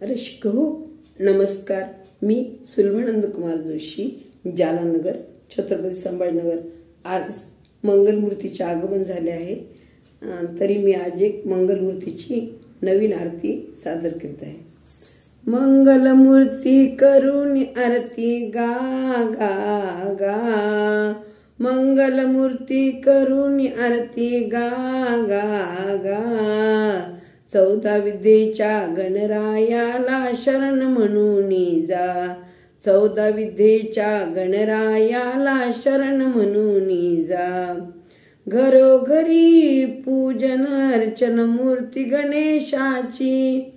रसिक हो, नमस्कार. मी सुलभानंद कुमार जोशी, जालानगर, छत्रपती संभाजीनगर. आज मंगलमूर्तीचे आगमन झाले आहे. तरी मी आज एक मंगलमूर्तीची नवीन आरती सादर करीत आहे. मंगलमूर्ती करून आरती गा गा गा, मंगलमूर्ती करून आरती गा गा गा. 14 विद्येच्या गणरायाला शरण म्हणून जा, 14 विद्येच्या गणरायाला शरण म्हणून जा. घरोघरी पूजन अर्चन मूर्ती गणेशाची,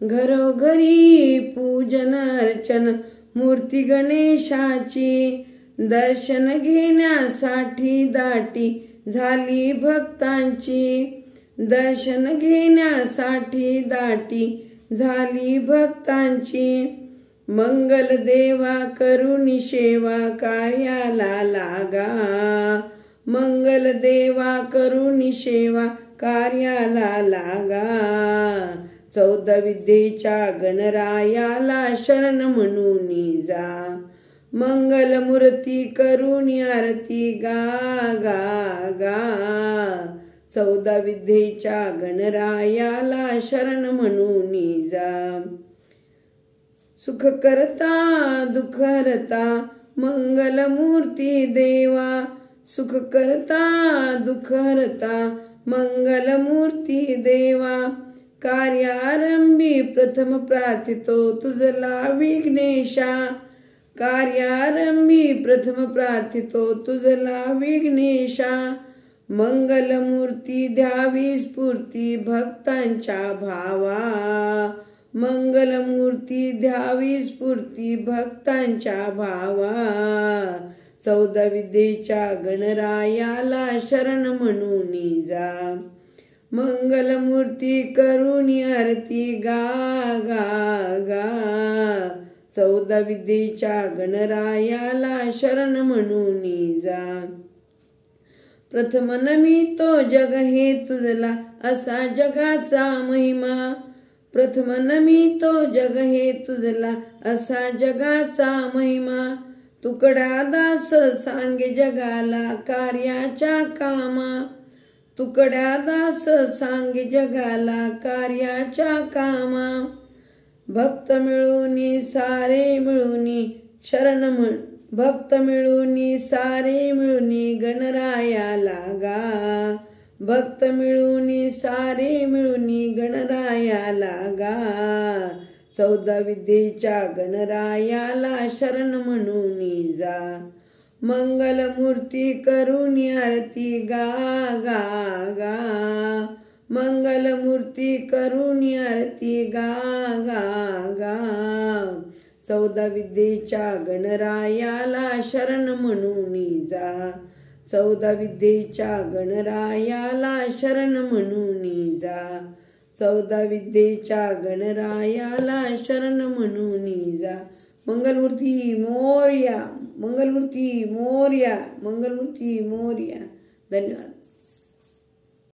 घरोघरी पूजन अर्चन मूर्ती गणेशाची. दर्शन घेण्यासाठी दाटी झाली भक्तांची, दर्शन घेण्यासाठी दाटी झाली भक्तांची. मंगल देवा करुणी सेवा कार्याला लागा, मंगल देवा करुणी सेवा कार्याला लागा. 14 विद्येच्या गणरायाला शरण म्हणून जा, मंगलमूर्ती करुणी आरती गा गा गा. 14 विद्येच्या गणरायाला शरण म्हणून जा. सुख करता दुःख हरता मंगलमूर्ती देवा, सुख करता दुःख हरता मंगलमूर्ती देवा. कार्यारंभी प्रथम प्रार्थितो तुझला विघ्नेशा, कार्यारंभी प्रथम प्रार्थितो तुझला विघ्नेशा. मंगलमूर्ती द्यावी स्फूर्ती भक्तांच्या भावा, मंगलमूर्ती द्यावी स्फूर्ती भक्तांच्या भावा. 14 विद्येच्या गणरायाला शरण म्हणून जा, मंगलमूर्ती करुणी आरती गा गा गा. 14 विद्येच्या गणरायाला शरण म्हणून जा. प्रथम नमितो जग हे तुझला असा जगाचा महिमा, प्रथम नमितो जग हे तुझला असा जगाचा महिमा. तुकडा दास सांगे जगाला कार्याच्या कामा, तुकडा दास सांगे जगाला कार्याच्या कामा. भक्त मिळूनी सारे मिळूनी शरण म्हण, भक्त मिळूनी सारे मिळूनी गणरायाला गा, भक्त मिळूनी सारे मिळूनी गणरायाला गा. 14 विद्येच्या गणरायाला शरण म्हणून जा, मंगलमूर्ती करुणी आरती गा गा गा. मंगलमूर्ती करुणी आरती गा गा गा. 14 विद्येच्या गणरायाला शरण म्हणून जा, 14 विद्येच्या गणरायाला शरण म्हणून जा. 14 विद्येच्या गणरायाला शरण म्हणून जा. मंगलमूर्ती मोरया, मंगलमूर्ती मोरया, मंगलमूर्ती मोरया. धन्यवाद.